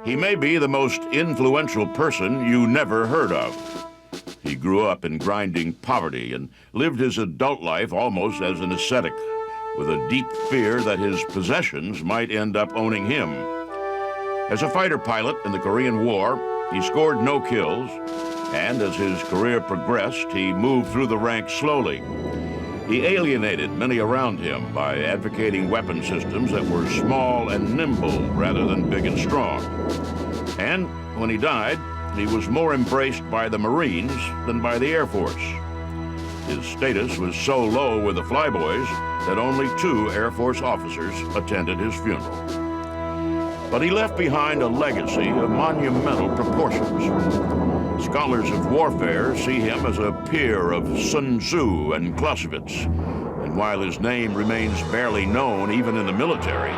He may be the most influential person you never heard of. He grew up in grinding poverty and lived his adult life almost as an ascetic, with a deep fear that his possessions might end up owning him. As a fighter pilot in the Korean War, he scored no kills, and as his career progressed, he moved through the ranks slowly. He alienated many around him by advocating weapon systems that were small and nimble rather than big and strong. And when he died, he was more embraced by the Marines than by the Air Force. His status was so low with the flyboys that only 2 Air Force officers attended his funeral. But he left behind a legacy of monumental proportions. Scholars of warfare see him as a peer of Sun Tzu and Clausewitz. And while his name remains barely known even in the military,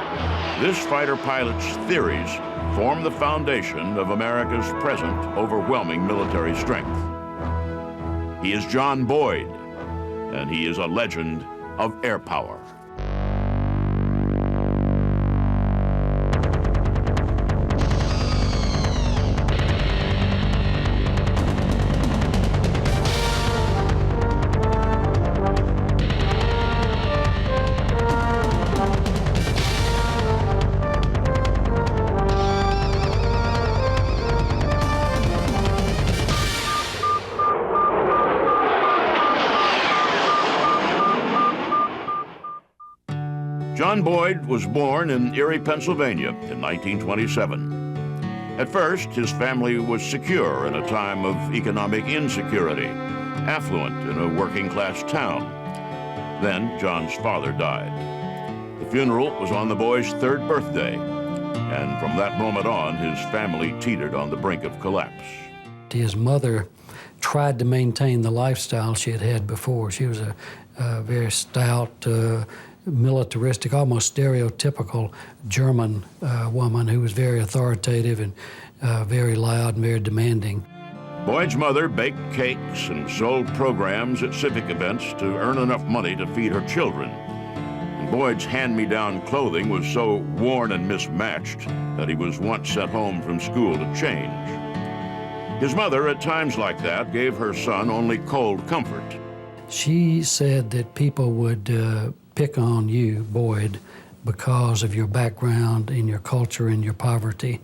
this fighter pilot's theories form the foundation of America's present overwhelming military strength. He is John Boyd, and he is a legend of air power. John Boyd was born in Erie, Pennsylvania in 1927. At first, his family was secure in a time of economic insecurity, affluent in a working-class town. Then John's father died. The funeral was on the boy's 3rd birthday, and from that moment on, his family teetered on the brink of collapse. His mother tried to maintain the lifestyle she had had before. She was a very stout, militaristic, almost stereotypical German woman who was very authoritative and very loud and very demanding. Boyd's mother baked cakes and sold programs at civic events to earn enough money to feed her children. And Boyd's hand-me-down clothing was so worn and mismatched that he was once sent home from school to change. His mother, at times like that, gave her son only cold comfort. She said that people would pick on you, Boyd, because of your background and your culture and your poverty.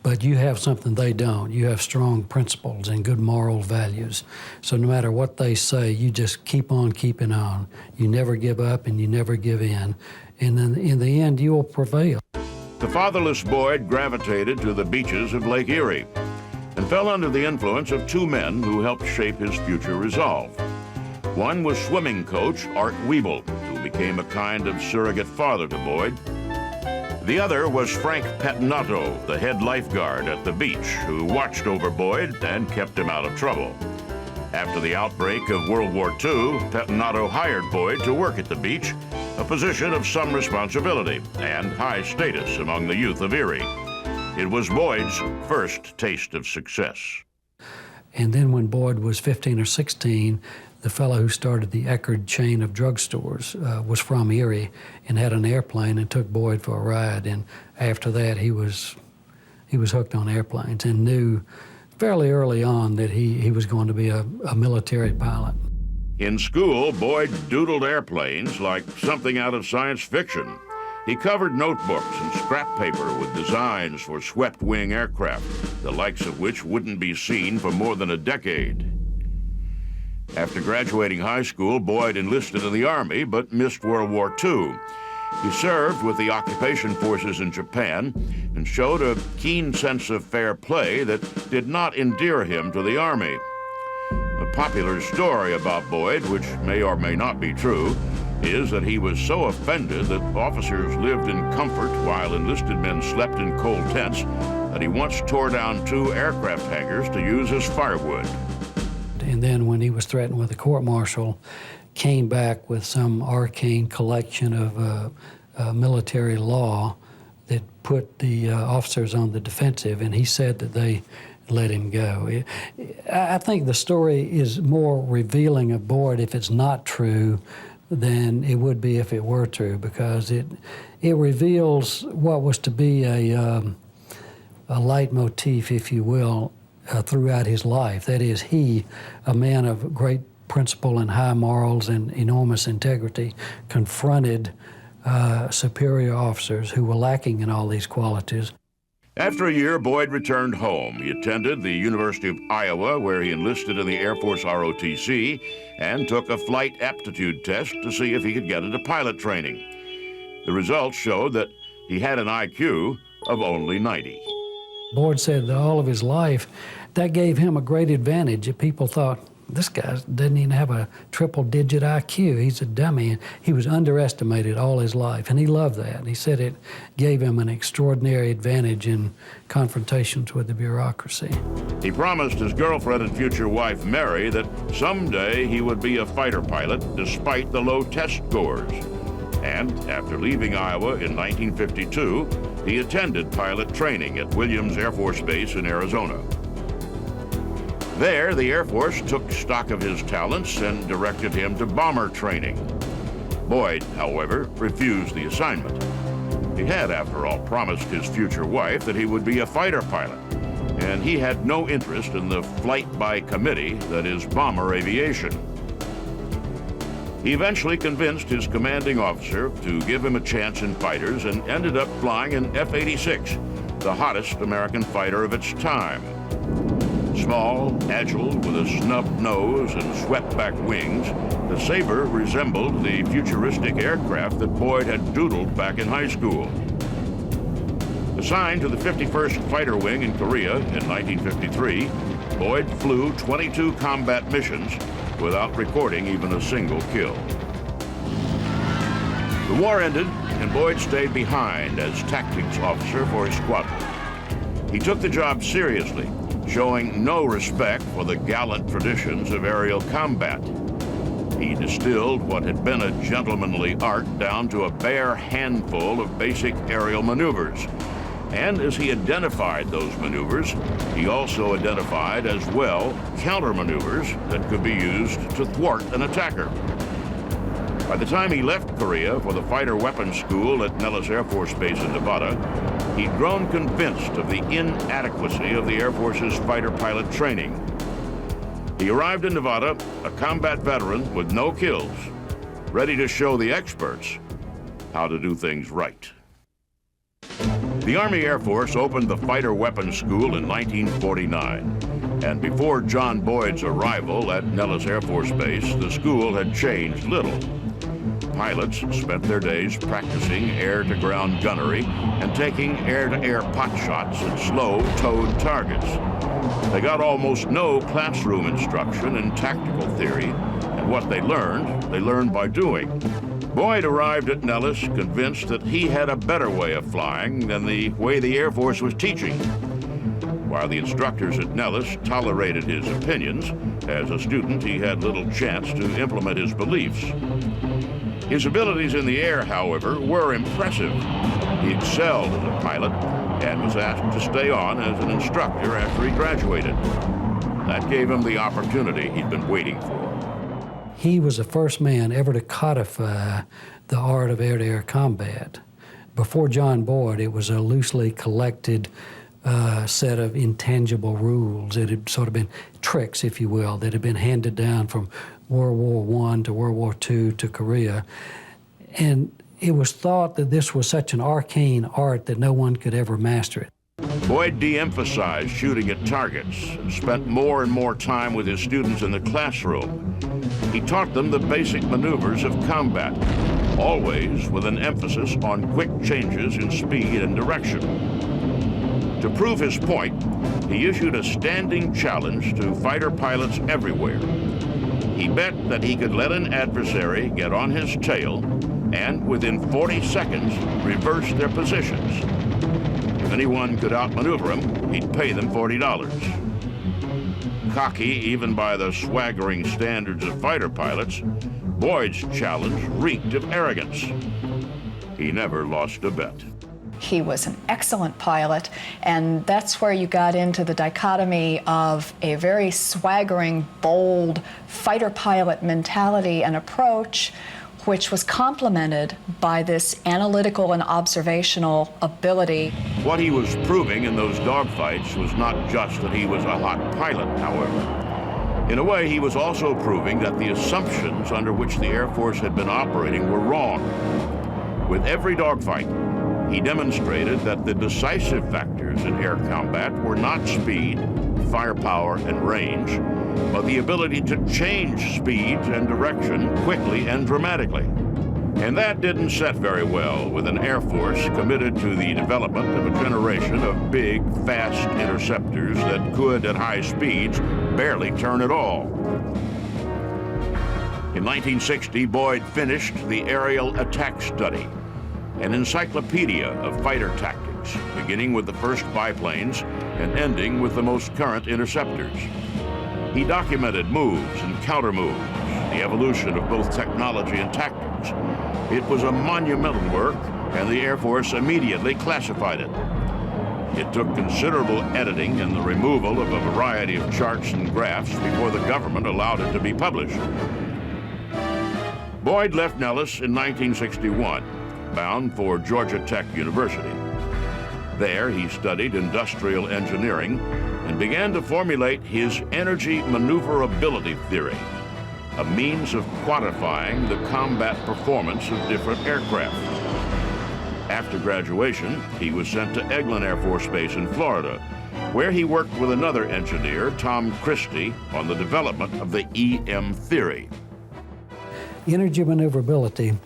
But you have something they don't. You have strong principles and good moral values. So no matter what they say, you just keep on keeping on. You never give up and you never give in. And then in the end, you will prevail. The fatherless Boyd gravitated to the beaches of Lake Erie and fell under the influence of 2 men who helped shape his future resolve. One was swimming coach Art Wiebel, who became a kind of surrogate father to Boyd. The other was Frank Pettinato, the head lifeguard at the beach, who watched over Boyd and kept him out of trouble. After the outbreak of World War II, Pettinato hired Boyd to work at the beach, a position of some responsibility and high status among the youth of Erie. It was Boyd's first taste of success. And then when Boyd was 15 or 16, the fellow who started the Eckerd chain of drugstores was from Erie and had an airplane and took Boyd for a ride. And after that, he was hooked on airplanes and knew fairly early on that he was going to be a military pilot. In school, Boyd doodled airplanes like something out of science fiction. He covered notebooks and scrap paper with designs for swept-wing aircraft, the likes of which wouldn't be seen for more than a decade. After graduating high school, Boyd enlisted in the Army, but missed World War II. He served with the occupation forces in Japan and showed a keen sense of fair play that did not endear him to the Army. A popular story about Boyd, which may or may not be true, is that he was so offended that officers lived in comfort while enlisted men slept in cold tents that he once tore down 2 aircraft hangars to use as firewood. And then when he was threatened with a court-martial, came back with some arcane collection of military law that put the officers on the defensive, and he said that they let him go. I think the story is more revealing of Boyd if it's not true than it would be if it were true, because it reveals what was to be a leitmotif, if you will, throughout his life. That is, he, a man of great principle and high morals and enormous integrity, confronted superior officers who were lacking in all these qualities. After a year, Boyd returned home. He attended the University of Iowa, where he enlisted in the Air Force ROTC and took a flight aptitude test to see if he could get into pilot training. The results showed that he had an IQ of only 90. Boyd said that all of his life, that gave him a great advantage. People thought, this guy doesn't even have a triple-digit IQ. He's a dummy. And he was underestimated all his life, and he loved that. He said it gave him an extraordinary advantage in confrontations with the bureaucracy. He promised his girlfriend and future wife, Mary, that someday he would be a fighter pilot despite the low test scores. And after leaving Iowa in 1952, he attended pilot training at Williams Air Force Base in Arizona. There, the Air Force took stock of his talents and directed him to bomber training. Boyd, however, refused the assignment. He had, after all, promised his future wife that he would be a fighter pilot, and he had no interest in the flight by committee that is bomber aviation. He eventually convinced his commanding officer to give him a chance in fighters and ended up flying an F-86, the hottest American fighter of its time. Small, agile, with a snub nose and swept-back wings, the Sabre resembled the futuristic aircraft that Boyd had doodled back in high school. Assigned to the 51st Fighter Wing in Korea in 1953, Boyd flew 22 combat missions without recording even a single kill. The war ended, and Boyd stayed behind as tactics officer for his squadron. He took the job seriously, showing no respect for the gallant traditions of aerial combat. He distilled what had been a gentlemanly art down to a bare handful of basic aerial maneuvers. And as he identified those maneuvers, he also identified as well counter-maneuvers that could be used to thwart an attacker. By the time he left Korea for the Fighter Weapons School at Nellis Air Force Base in Nevada, he'd grown convinced of the inadequacy of the Air Force's fighter pilot training. He arrived in Nevada, a combat veteran with no kills, ready to show the experts how to do things right. The Army Air Force opened the Fighter Weapons School in 1949, and before John Boyd's arrival at Nellis Air Force Base, the school had changed little. Pilots spent their days practicing air-to-ground gunnery and taking air-to-air pot shots at slow, towed targets. They got almost no classroom instruction in tactical theory, and what they learned by doing. Boyd arrived at Nellis convinced that he had a better way of flying than the way the Air Force was teaching. While the instructors at Nellis tolerated his opinions, as a student he had little chance to implement his beliefs. His abilities in the air, however, were impressive. He excelled as a pilot and was asked to stay on as an instructor after he graduated. That gave him the opportunity he'd been waiting for. He was the first man ever to codify the art of air-to-air combat. Before John Boyd, it was a loosely collected set of intangible rules. It had sort of been tricks, if you will, that had been handed down from World War I to World War II to Korea. And it was thought that this was such an arcane art that no one could ever master it. Boyd de-emphasized shooting at targets and spent more and more time with his students in the classroom. He taught them the basic maneuvers of combat, always with an emphasis on quick changes in speed and direction. To prove his point, he issued a standing challenge to fighter pilots everywhere. He bet that he could let an adversary get on his tail and within 40 seconds reverse their positions. If anyone could outmaneuver him, he'd pay them $40. Cocky even by the swaggering standards of fighter pilots, Boyd's challenge reeked of arrogance. He never lost a bet. He was an excellent pilot, and that's where you got into the dichotomy of a very swaggering, bold fighter pilot mentality and approach which was complemented by this analytical and observational ability. What he was proving in those dogfights was not just that he was a hot pilot, however. In a way, he was also proving that the assumptions under which the Air Force had been operating were wrong. With every dogfight, he demonstrated that the decisive factors in air combat were not speed, firepower, and range, but the ability to change speeds and direction quickly and dramatically. And that didn't set very well with an Air Force committed to the development of a generation of big, fast interceptors that could, at high speeds, barely turn at all. In 1960, Boyd finished the Aerial Attack Study, an encyclopedia of fighter tactics, beginning with the first biplanes and ending with the most current interceptors. He documented moves and counter-moves, the evolution of both technology and tactics. It was a monumental work, and the Air Force immediately classified it. It took considerable editing and the removal of a variety of charts and graphs before the government allowed it to be published. Boyd left Nellis in 1961, bound for Georgia Tech University. There, he studied industrial engineering and began to formulate his energy-maneuverability theory, a means of quantifying the combat performance of different aircraft. After graduation, he was sent to Eglin Air Force Base in Florida, where he worked with another engineer, Tom Christie, on the development of the EM theory. Energy maneuverability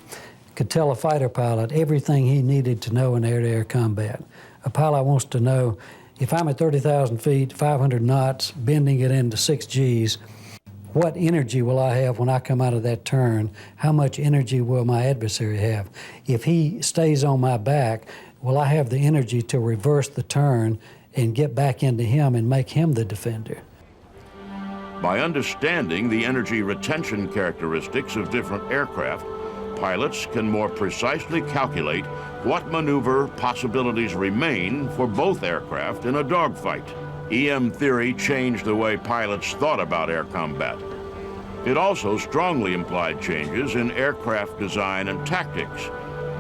could tell a fighter pilot everything he needed to know in air-to-air combat. A pilot wants to know, if I'm at 30,000 feet, 500 knots, bending it into 6 Gs, what energy will I have when I come out of that turn? How much energy will my adversary have? If he stays on my back, will I have the energy to reverse the turn and get back into him and make him the defender? By understanding the energy retention characteristics of different aircraft, pilots can more precisely calculate what maneuver possibilities remain for both aircraft in a dogfight. EM theory changed the way pilots thought about air combat. It also strongly implied changes in aircraft design and tactics,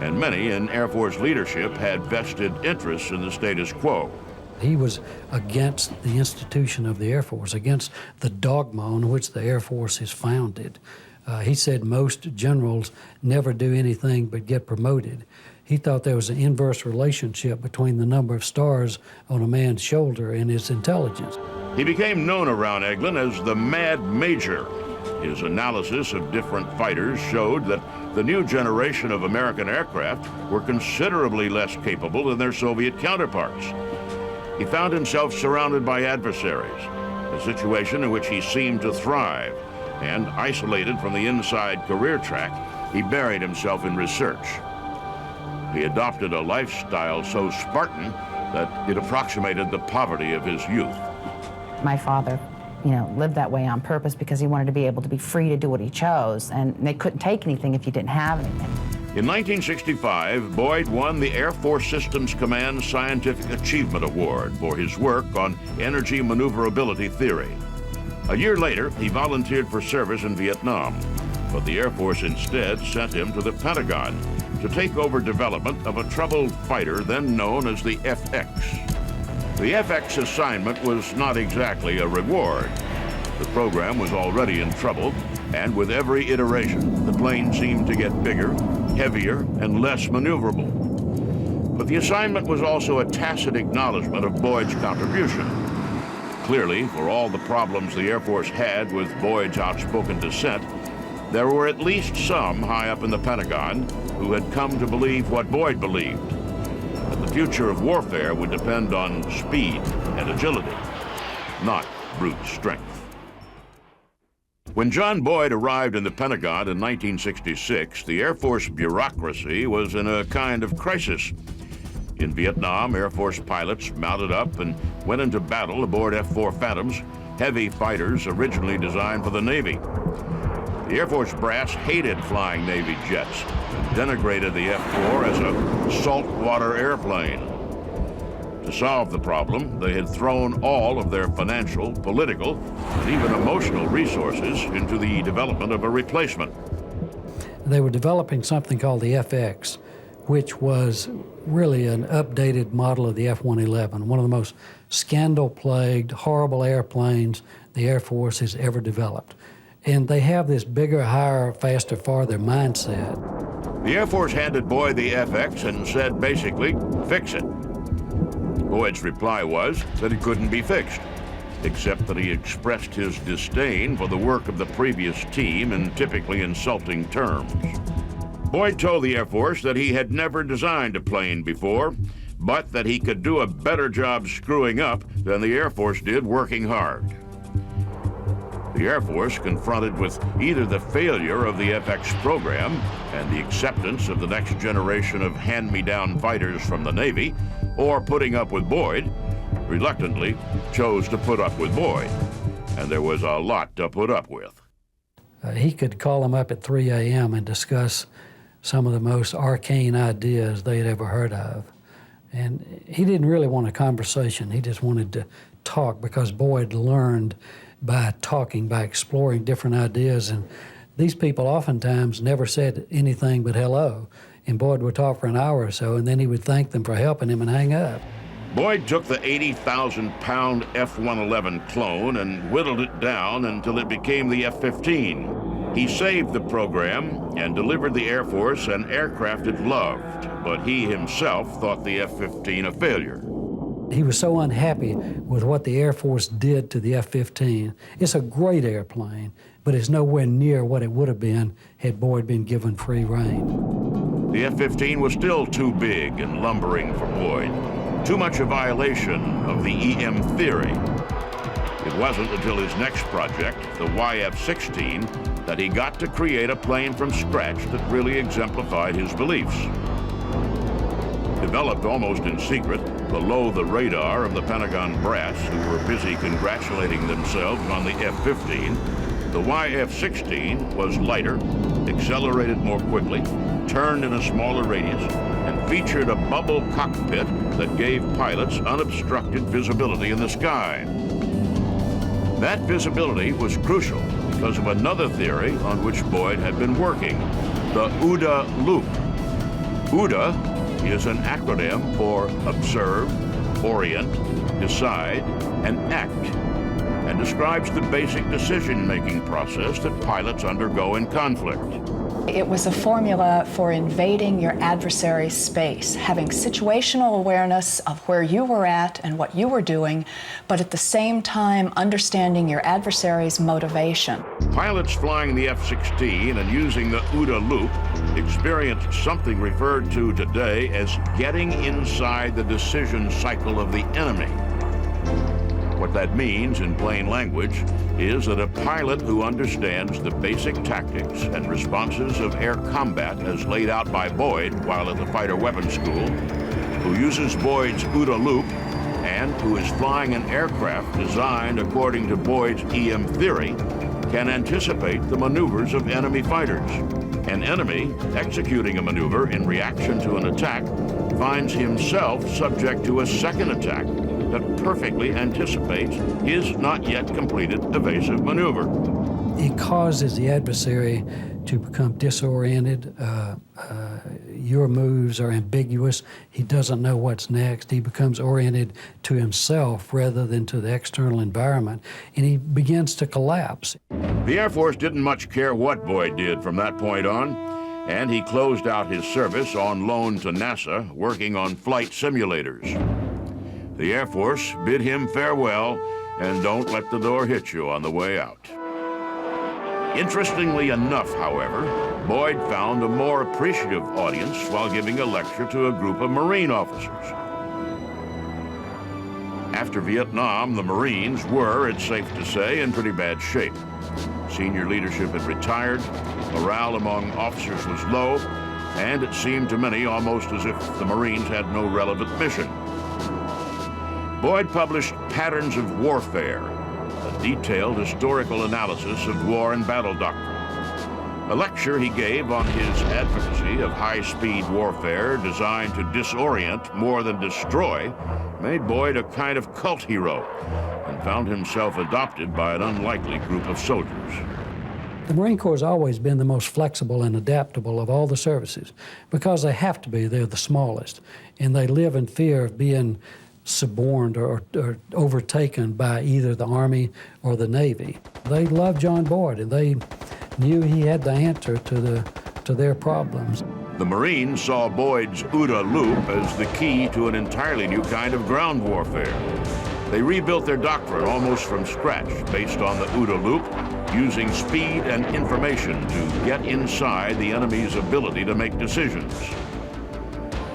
and many in Air Force leadership had vested interests in the status quo. He was against the institution of the Air Force, against the dogma on which the Air Force is founded. He said most generals never do anything but get promoted. He thought there was an inverse relationship between the number of stars on a man's shoulder and his intelligence. He became known around Eglin as the Mad Major. His analysis of different fighters showed that the new generation of American aircraft were considerably less capable than their Soviet counterparts. He found himself surrounded by adversaries, a situation in which he seemed to thrive, and isolated from the inside career track, he buried himself in research. He adopted a lifestyle so Spartan that it approximated the poverty of his youth. My father, lived that way on purpose because he wanted to be able to be free to do what he chose, and they couldn't take anything if you didn't have anything. In 1965, Boyd won the Air Force Systems Command Scientific Achievement Award for his work on energy maneuverability theory. A year later, he volunteered for service in Vietnam, but the Air Force instead sent him to the Pentagon to take over development of a troubled fighter then known as the FX. The FX assignment was not exactly a reward. The program was already in trouble, and with every iteration, the plane seemed to get bigger, heavier, and less maneuverable. But the assignment was also a tacit acknowledgement of Boyd's contribution. Clearly, for all the problems the Air Force had with Boyd's outspoken dissent, there were at least some high up in the Pentagon who had come to believe what Boyd believed, that the future of warfare would depend on speed and agility, not brute strength. When John Boyd arrived in the Pentagon in 1966, the Air Force bureaucracy was in a kind of crisis. In Vietnam, Air Force pilots mounted up and went into battle aboard F-4 Phantoms, heavy fighters originally designed for the Navy. The Air Force brass hated flying Navy jets and denigrated the F-4 as a saltwater airplane. To solve the problem, they had thrown all of their financial, political, and even emotional resources into the development of a replacement. They were developing something called the FX, which was really an updated model of the F-111, one of the most scandal-plagued, horrible airplanes the Air Force has ever developed. And they have this bigger, higher, faster, farther mindset. The Air Force handed Boyd the FX and said, basically, fix it. Boyd's reply was that it couldn't be fixed, except that he expressed his disdain for the work of the previous team in typically insulting terms. Boyd told the Air Force that he had never designed a plane before, but that he could do a better job screwing up than the Air Force did working hard. The Air Force, confronted with either the failure of the FX program and the acceptance of the next generation of hand-me-down fighters from the Navy, or putting up with Boyd, reluctantly chose to put up with Boyd. And there was a lot to put up with. He could call him up at 3 a.m. and discuss some of the most arcane ideas they had ever heard of. And he didn't really want a conversation. He just wanted to talk, because Boyd learned by talking, by exploring different ideas. And these people oftentimes never said anything but hello. And Boyd would talk for an hour or so, and then he would thank them for helping him and hang up. Boyd took the 80,000-pound F-111 clone and whittled it down until it became the F-15. He saved the program and delivered the Air Force an aircraft it loved, but he himself thought the F-15 a failure. He was so unhappy with what the Air Force did to the F-15. It's a great airplane, but it's nowhere near what it would have been had Boyd been given free rein. The F-15 was still too big and lumbering for Boyd, too much a violation of the EM theory. It wasn't until his next project, the YF-16, that he got to create a plane from scratch that really exemplified his beliefs. Developed almost in secret, below the radar of the Pentagon brass, who were busy congratulating themselves on the F-15, the YF-16 was lighter, accelerated more quickly, turned in a smaller radius, and featured a bubble cockpit that gave pilots unobstructed visibility in the sky. That visibility was crucial because of another theory on which Boyd had been working, the OODA loop. OODA is an acronym for observe, orient, decide, and act, and describes the basic decision-making process that pilots undergo in conflict. It was a formula for invading your adversary's space, having situational awareness of where you were at and what you were doing, but at the same time understanding your adversary's motivation. Pilots flying the F-16 and using the OODA loop experienced something referred to today as getting inside the decision cycle of the enemy. What that means in plain language is that a pilot who understands the basic tactics and responses of air combat as laid out by Boyd while at the fighter weapons school, who uses Boyd's OODA loop, and who is flying an aircraft designed according to Boyd's EM theory, can anticipate the maneuvers of enemy fighters. An enemy executing a maneuver in reaction to an attack finds himself subject to a second attack that perfectly anticipates his not yet completed evasive maneuver. It causes the adversary to become disoriented. Your moves are ambiguous. He doesn't know what's next. He becomes oriented to himself rather than to the external environment, and he begins to collapse. The Air Force didn't much care what Boyd did from that point on, and he closed out his service on loan to NASA, working on flight simulators. The Air Force bid him farewell, and don't let the door hit you on the way out. Interestingly enough, however, Boyd found a more appreciative audience while giving a lecture to a group of Marine officers. After Vietnam, the Marines were, it's safe to say, in pretty bad shape. Senior leadership had retired, morale among officers was low, and it seemed to many almost as if the Marines had no relevant mission. Boyd published Patterns of Warfare, a detailed historical analysis of war and battle doctrine. A lecture he gave on his advocacy of high-speed warfare designed to disorient more than destroy made Boyd a kind of cult hero and found himself adopted by an unlikely group of soldiers. The Marine Corps has always been the most flexible and adaptable of all the services because they have to be. They're the smallest, and they live in fear of being suborned or overtaken by either the Army or the Navy. They loved John Boyd, and they knew he had the answer to their problems. The Marines saw Boyd's OODA loop as the key to an entirely new kind of ground warfare. They rebuilt their doctrine almost from scratch based on the OODA loop, using speed and information to get inside the enemy's ability to make decisions.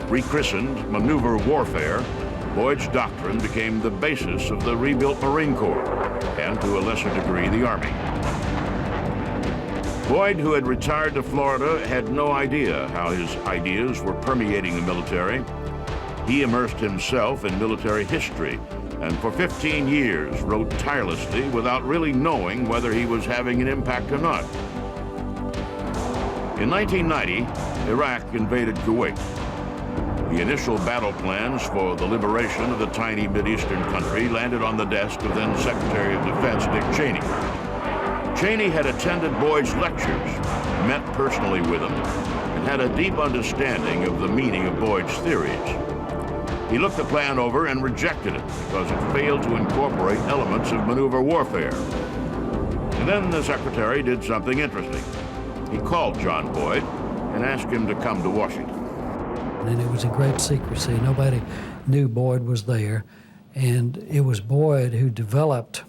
Rechristened maneuver warfare, Boyd's doctrine became the basis of the rebuilt Marine Corps, and to a lesser degree, the Army. Boyd, who had retired to Florida, had no idea how his ideas were permeating the military. He immersed himself in military history, and for 15 years wrote tirelessly without really knowing whether he was having an impact or not. In 1990, Iraq invaded Kuwait. The initial battle plans for the liberation of the tiny Mideastern country landed on the desk of then Secretary of Defense Dick Cheney. Cheney had attended Boyd's lectures, met personally with him, and had a deep understanding of the meaning of Boyd's theories. He looked the plan over and rejected it because it failed to incorporate elements of maneuver warfare. And then the Secretary did something interesting. He called John Boyd and asked him to come to Washington. And it was in great secrecy. Nobody knew Boyd was there. And it was Boyd who developed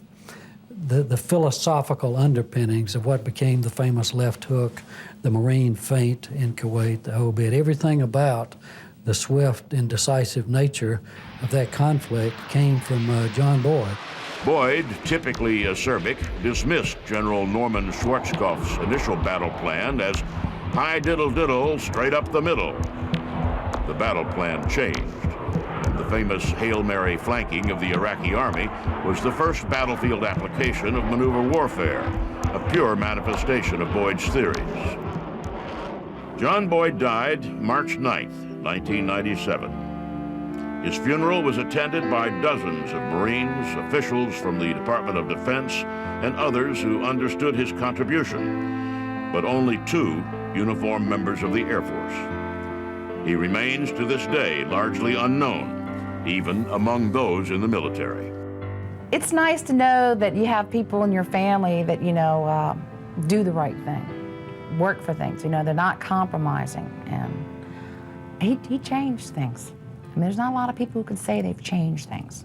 the philosophical underpinnings of what became the famous left hook, the Marine feint in Kuwait, the OODA. Everything about the swift and decisive nature of that conflict came from John Boyd. Boyd, typically acerbic, dismissed General Norman Schwarzkopf's initial battle plan as high diddle-diddle, straight up the middle. The battle plan changed. The famous Hail Mary flanking of the Iraqi army was the first battlefield application of maneuver warfare, a pure manifestation of Boyd's theories. John Boyd died March 9th, 1997. His funeral was attended by dozens of Marines, officials from the Department of Defense, and others who understood his contribution, but only 2 uniformed members of the Air Force. He remains to this day largely unknown, even among those in the military. It's nice to know that you have people in your family that, do the right thing, work for things. They're not compromising. And he changed things. I mean, there's not a lot of people who can say they've changed things.